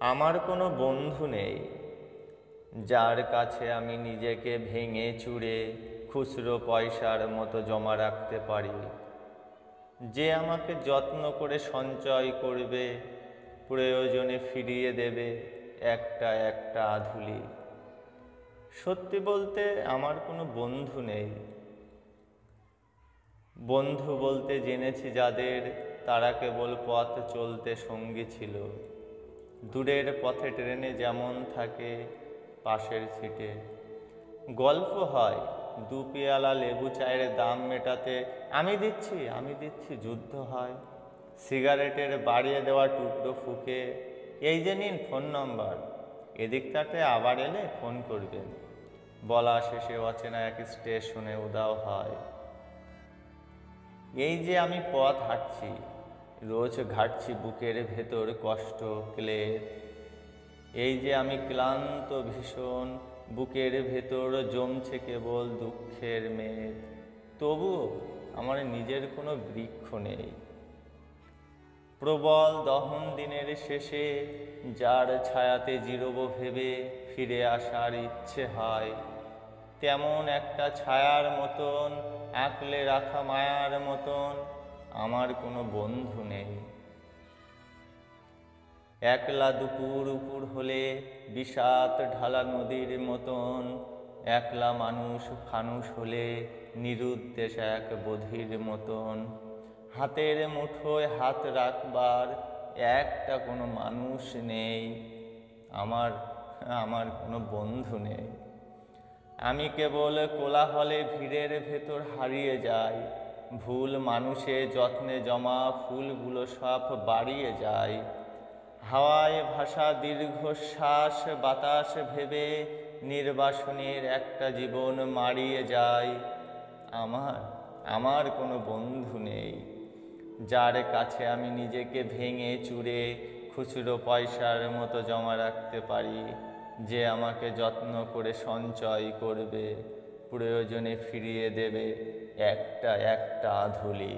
আমার কোনো বন্ধু নেই যার কাছে আমি নিজেকে ভেঙে চুরে খুচরো পয়সার মতো জমা রাখতে পারি, যে আমাকে যত্ন করে সঞ্চয় করবে, প্রয়োজনে ফিরিয়ে দেবে একটা একটা আধুলি। সত্যি বলতে আমার কোনো বন্ধু নেই। বন্ধু বলতে জেনেছি যাদের, তারা কেবল পথ চলতে সঙ্গী ছিল। দূরের পথে ট্রেনে যেমন থাকে পাশের সিটে। গল্প হয় দু পেয়ালা লেবু চায়ের দাম মেটাতে আমি দিচ্ছি যুদ্ধ হয়। সিগারেটের বাড়িয়ে দেওয়া টুকরো ফুঁকে, এই যে নিন ফোন নম্বর, এদিকটাতে আবার এলে ফোন করবেন, বলা শেষে অচেনা এক স্টেশনে উদাও হয়। এই যে আমি পথ হাঁটছি, রোজ ঘাটছি বুকের ভেতর কষ্ট ক্লেদ। এই যে আমি ক্লান্ত ভীষণ, বুকের ভেতর জমছে কেবল দুঃখের মেদ। তবুও আমার নিজের কোনো বৃক্ষ নেই। প্রবল দহন দিনের শেষে যার ছায়াতে জিরব ভেবে ফিরে আসার ইচ্ছে হয়, তেমন একটা ছায়ার মতন, আঁকলে রাখা মায়ার মতন আমার কোনো বন্ধু নেই। একলা দুপুর উপুর হলে বিষাদ ঢালা নদীর মতন, একলা মানুষ ফানুষ হলে নিরুদ্দেশ এক বধির মতন। হাতের মুঠোয় হাত রাখবার একটা কোনো মানুষ নেই। আমার আমার কোনো বন্ধু নেই। আমি কেবল কোলাহলে ভিড়ের ভেতর হারিয়ে যাই। ভুল মানুষে যত্নে জমা ফুলগুলো সব বাড়িয়ে যায়। হাওয়ায় ভাষা দীর্ঘশ্বাস বাতাস ভেবে নির্বাসনের একটা জীবন মারিয়ে যায়। আমার আমার কোনো বন্ধু নেই যার কাছে আমি নিজেকে ভেঙে চুরে খুচরো পয়সার মতো জমা রাখতে পারি, যে আমাকে যত্ন করে সঞ্চয় করবে, প্রয়োজনে ফিরিয়ে দেবে একটা একটা আধুলি।